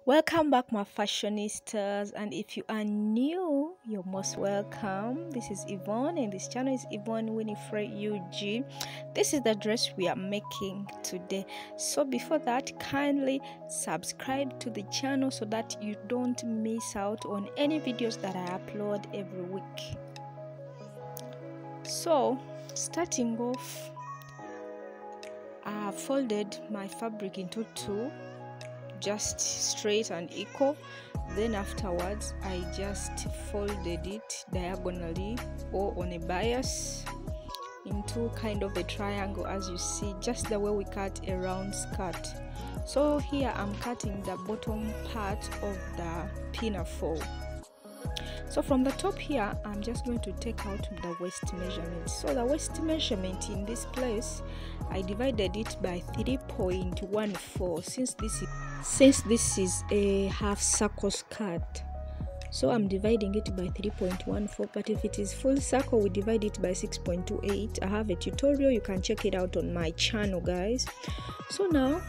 Welcome back, my fashionistas, and if you are new, you're most welcome. This is Yvonne, and this channel is Yvonne Winifred UG. This is the dress we are making today. So before that, kindly subscribe to the channel so that you don't miss out on any videos that I upload every week. So starting off, I have folded my fabric into two, just straight and equal. Then afterwards I just folded it diagonally or on a bias into kind of a triangle, as you see, just the way we cut a round skirt. So here I'm cutting the bottom part of the pinafore. So from the top here, I'm just going to take out the waist measurement. So the waist measurement in this place, I divided it by 3.14 since this is a half circle skirt. So I'm dividing it by 3.14, but if it is full circle, we divide it by 6.28. I have a tutorial, you can check it out on my channel, guys. So now,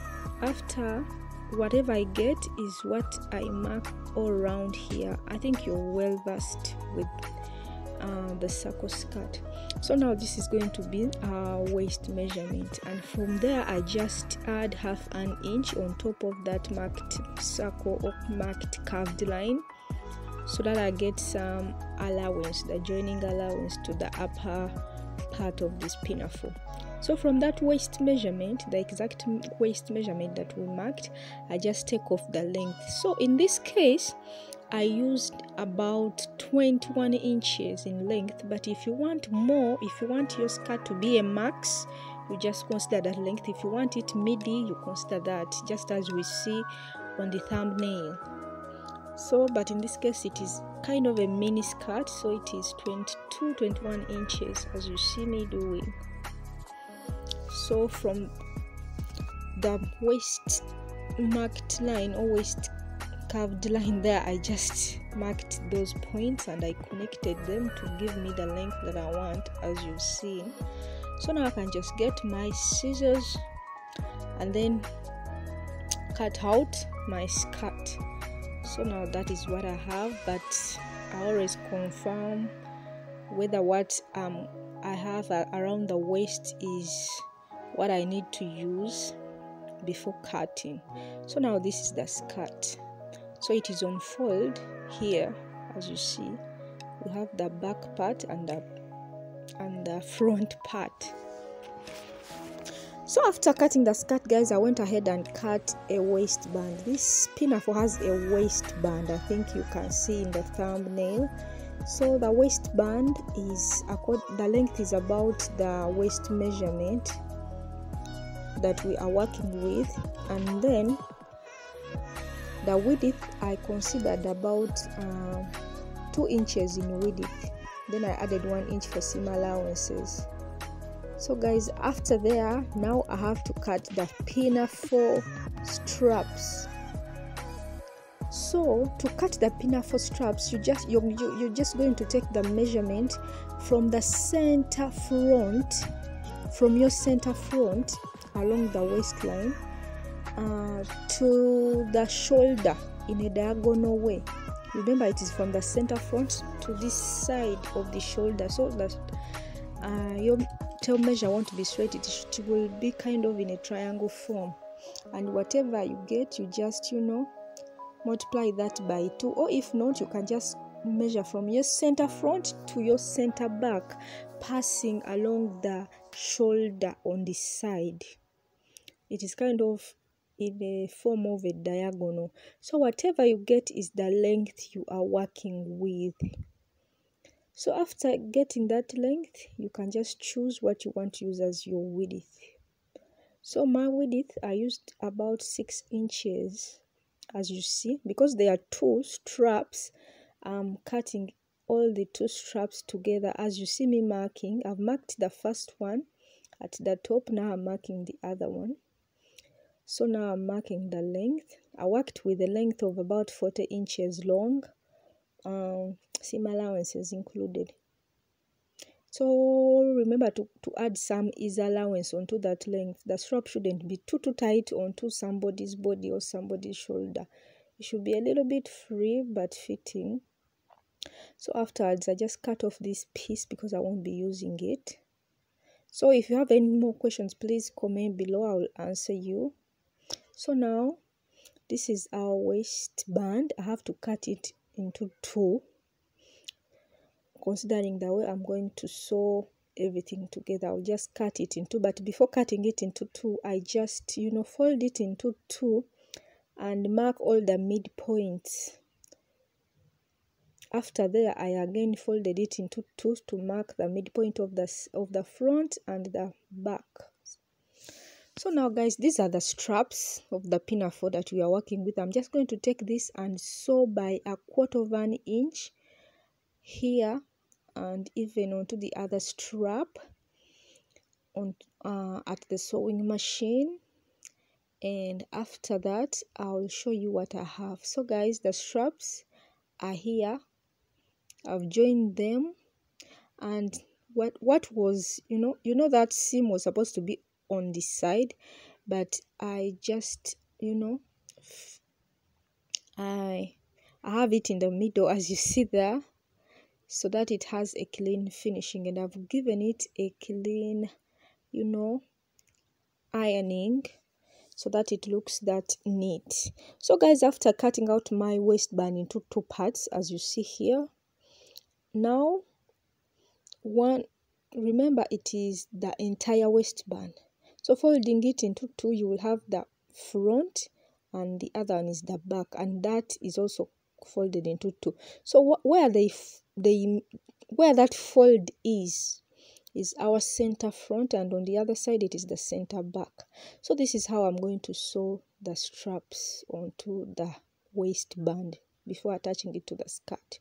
after whatever I get is what I mark all around here. I think you're well versed with the circle skirt. So now this is going to be our waist measurement, and from there I just add half an inch on top of that marked circle or marked curved line, so that I get some allowance, the joining allowance to the upper part of this pinafore. So from that waist measurement, the exact waist measurement that we marked, I just take off the length. So in this case, I used about 21 inches in length, but if you want more, if you want your skirt to be a max, you just consider that length. If you want it midi, you consider that, just as we see on the thumbnail. So, but in this case, it is kind of a mini skirt, so it is 21 inches, as you see me doing. So from the waist marked line or waist curved line there, I just marked those points and I connected them to give me the length that I want, as you see. So now I can just get my scissors and then cut out my skirt. So now that is what I have, but I always confirm whether what I have around the waist is what I need to use before cutting. So now this is the skirt. So it is on fold here, as you see. We have the back part and the front part. So after cutting the skirt, guys, I went ahead and cut a waistband. This pinafore has a waistband, I think you can see in the thumbnail. So the waistband is, the length is about the waist measurement that we are working with, and then the width I considered about 2 inches in width. Then I added 1 inch for seam allowances. So guys, after there, now I have to cut the pinafore straps. So to cut the pinafore straps, you're just going to take the measurement from the center front, from your center front along the waistline to the shoulder in a diagonal way. Remember, it is from the center front to this side of the shoulder, so that your tail measure won't be straight. It will be kind of in a triangle form, and whatever you get, you just multiply that by 2, or if not, you can just measure from your center front to your center back, passing along the shoulder on the side. It is kind of in a form of a diagonal. So whatever you get is the length you are working with. So after getting that length, you can just choose what you want to use as your width. So my width, I used about 6 inches, as you see, because there are 2 straps. I'm cutting all the 2 straps together, as you see me marking. I've marked the first one at the top, now I'm marking the other one. So now I'm marking the length. I worked with a length of about 40 inches long, seam allowances included. So remember to add some ease allowance onto that length. The strap shouldn't be too tight onto somebody's body or somebody's shoulder. it should be a little bit free but fitting. So afterwards I just cut off this piece because I won't be using it. So if you have any more questions, please comment below, I will answer you. So now this is our waistband. I have to cut it into two, considering the way I'm going to sew everything together. I'll just cut it into, but before cutting it into two, I just fold it into two and mark all the midpoints. After there, I again folded it into two to mark the midpoint of the front and the back. So now guys, these are the straps of the pinafore that we are working with. I'm just going to take this and sew by 1/4 of an inch here and even onto the other strap on at the sewing machine. And after that, I'll show you what I have. So guys, the straps are here. I've joined them, and what was that seam was supposed to be on this side, but I just I have it in the middle, as you see there, so that it has a clean finishing, and I've given it a clean ironing so that it looks that neat. So guys, after cutting out my waistband into two parts, as you see here, now remember it is the entire waistband, so folding it into two, you will have the front and the other one is the back, and that is also folded into two. So where that fold is our center front, and on the other side it is the center back. So this is how I'm going to sew the straps onto the waistband before attaching it to the skirt.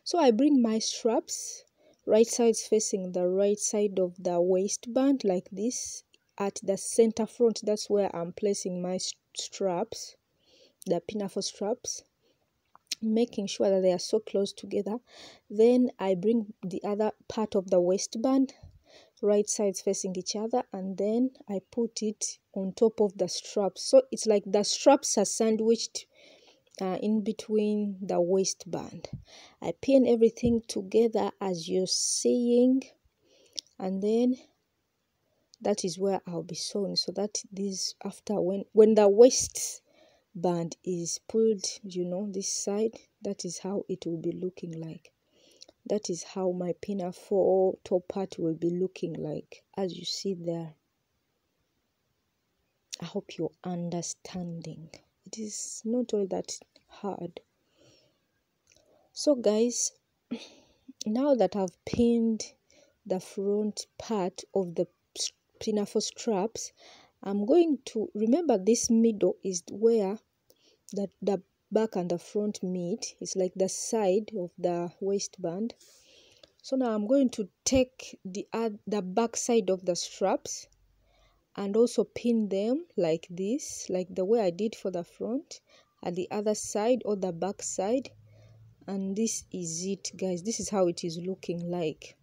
So I bring my straps right sides facing the right side of the waistband like this at the center front. That's where I'm placing my straps, the pinafore straps, making sure that they are so close together. Then I bring the other part of the waistband right sides facing each other, and then I put it on top of the straps. So it's like the straps are sandwiched in between the waistband. I pin everything together as you're seeing, and then that is where I'll be sewing, so that this after when the waistband is pulled this side, that is how it will be looking like. That is how my pinafore top part will be looking like, as you see there. I hope you're understanding. It is not all that hard. So guys, now that I've pinned the front part of the pinafore straps, I'm going to remember this middle is where the back and the front meet. It's like the side of the waistband. So now I'm going to take the back side of the straps and also pin them like this, like the way I did for the front, at the other side or the back side. And this is it guys, this is how it is looking like.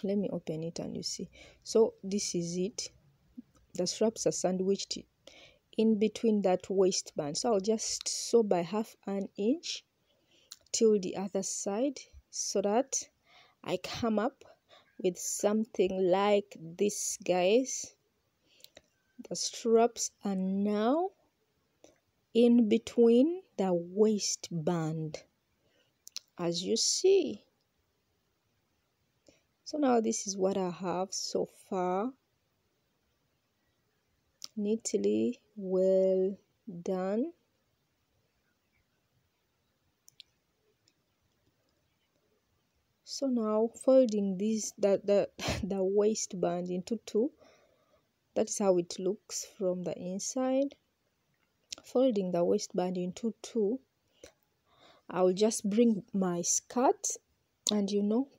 Let me open it and you see. So this is it. The straps are sandwiched in between that waistband. So I'll just sew by 1/2 an inch till the other side, so that I come up with something like this guys. The straps are now in between the waistband, as you see. So now this is what I have so far. Neatly well done. So now folding the waistband into two, that is how it looks from the inside. Folding the waistband into two, I'll just bring my skirt and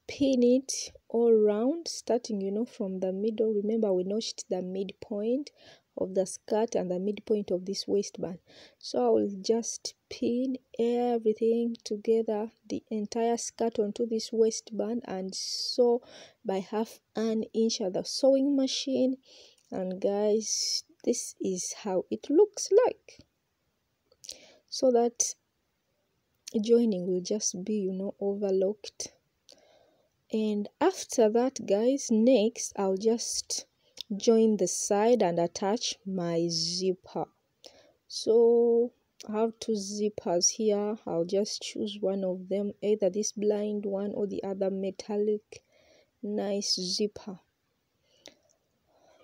pin it all around, starting from the middle. Remember, we notched the midpoint of the skirt and the midpoint of this waistband. So I will just pin everything together, the entire skirt onto this waistband, and sew by 1/2 an inch at the sewing machine. And guys, this is how it looks like. so that joining will just be overlocked. And after that, guys, next I'll just join the side and attach my zipper. So I have two zippers here. I'll just choose one of them, either this blind one or the other metallic nice zipper.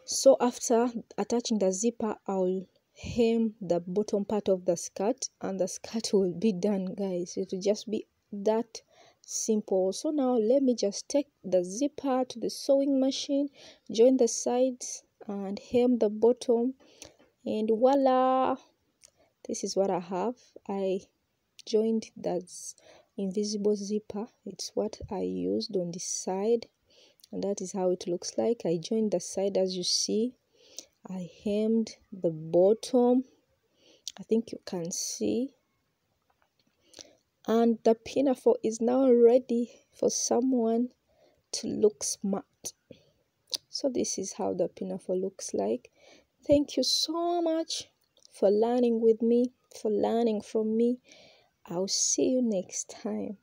So after attaching the zipper, I'll hem the bottom part of the skirt and the skirt will be done, guys. It will just be that simple. So now let me just take the zipper to the sewing machine, join the sides and hem the bottom, and voila, this is what I have. I joined that invisible zipper. It's what I used on this side, and that is how it looks like. I joined the side, as you see. I hemmed the bottom, I think you can see, and the pinafore is now ready for someone to look smart. So this is how the pinafore looks like. Thank you so much for learning with me, for learning from me. I'll see you next time.